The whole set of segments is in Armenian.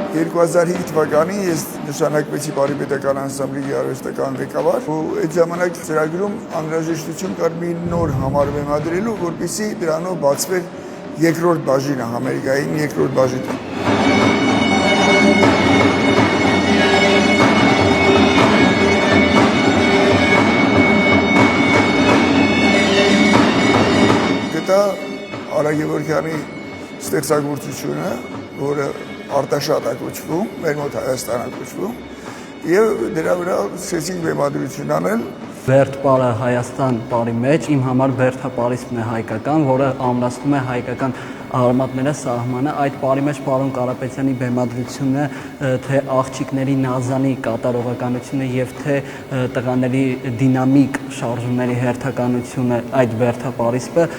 2005 թվականին ես նշանակվեցի Բարիպետական անսամբլի արվեստական ղեկավար, ու այդ ժամանակ ծրագրում անհրաժեշտություն կար մի նոր համար բեմադրելու, որպեսզի դրանով բացվեր երկրորդ բաժինը, Ամերիկային երկրորդ բաժինը։ Գտա Արա Գևորգյանի ստեղծագործությունը, որը Արտաշատ է կոչվում, մեր մոտ Հայաստան է կոչվում, եւ դրա վրա սկսեցինք բեմադրություն անել։ Բերդ պարը Հայաստան պարի մեջ իմ համար Բերդա պարիսպն է հայկական, որը ամրացնում է հայկական արմատները սահմանը։ Այդ պարի մեջ պարոն Կարապետյանի բեմադրությունը, թե աղջիկների նազանի կատարողականությունը եւ թե տղաների դինամիկ շարժումների հերթականությունը, այդ Բերդա պարիսպը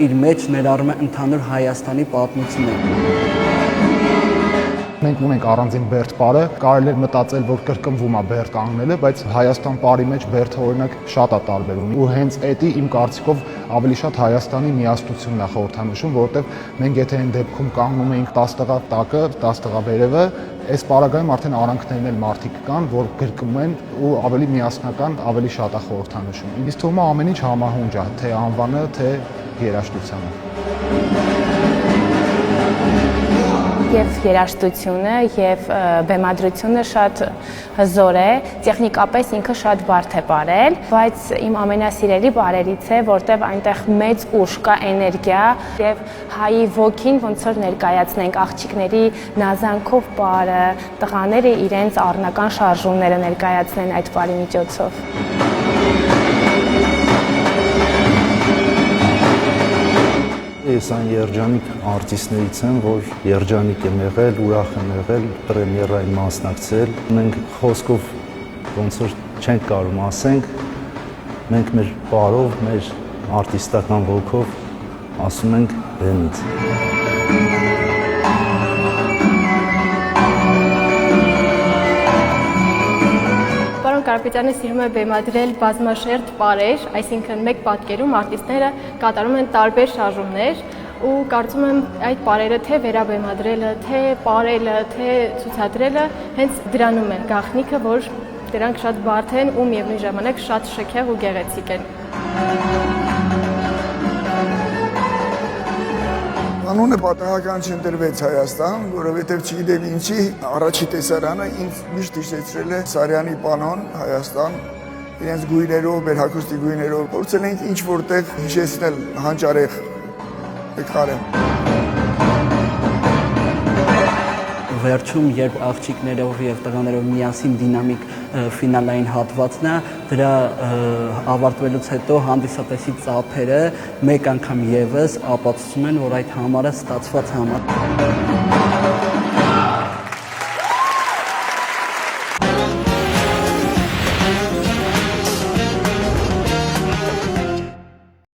իր մեջ ներառում է ընդհանուր Հայաստանի պատմությունը։ Մենք ունենք առանձին Բերդ պարը, կարելի է մտածել, որ կրկնվում է Բերդ անգնելը, բայց Հայաստան պարի մեջ Բերդը օրինակ շատ է տարբերում։ Ու հենց էդի իմ կարծիքով ավելի շատ Հայաստանի միասնությունն է խորհրդանշում, որովհետև մենք եթե այն դեպքում կանգնում էինք 10 տղա տակը, 10 տղա վերևը, այս պարագայում արդեն արանքներն էլ մարդիկ կան, որ գրկում են ու ավելի միասնական, ավելի շատ է խորհրդանշում։ Ինձ թվում է ամեն ինչ համահունչ է, թե անվանը, թե երաժշտությունը։ Եվ երաժշտությունը եւ բեմադրությունը շատ հզոր է, տեխնիկապես ինքը շատ բարդ է բարել, բայց իմ ամենասիրելի բարերից է, որտեղ այնտեղ մեծ ուժ կա, էներգիա եւ հայի ոգին ոնց որ ներկայացնենք աղջիկների նազանքով բարը, տղաները իրենց առնական շարժումները ներկայացնեն այդ բարի միջոցով։ Ես այն երջանիկ արտիստներից եմ, որ երջանիկ եմ եղել, ուրախ եմ եղել, պրեմիերային մասնակցել։ Մենք խոսքով ոնց որ չենք կարող ասենք, մենք մեր բարով, մեր արտիստական ոգով ասում ենք բեմից։ Կարապետյանը սիրում է բեմադրել բազմաշերտ պարեր, այսինքն մեկ պատկերում արտիստները կատարում են տարբեր շարժումներ ու կարծում եմ այդ պարերը թե վերաբեմադրելը, թե պարելը, թե ցուցադրելը հենց դրանում է գաղտնիքը, որ դրանք շատ բարդ են ու միևնույն ժամանակ շատ շքեղ ու գեղեցիկ են։ Անունը պատահական չընտրվեց Հայաստան, որովհետև չգիտեմ ինչի առաջի տեսարանը ինձ միշտ հիշեցրել է Սարյանի պանոն Հայաստան, իրենց գույներով, բերհագուստի գույներով, փորձել ենք ինչ որտեղ հիշեցնել հանճարեղ քարը։ Վերջում, երբ աղջիկներով եւ տղաներով միասին դինամիկ ֆինալային հատվածն է, դրա ավարտվելուց հետո հանդիսատեսի ծափերը մեկ անգամ եւս ապացուցում են, որ այդ համարը ստացված համար է։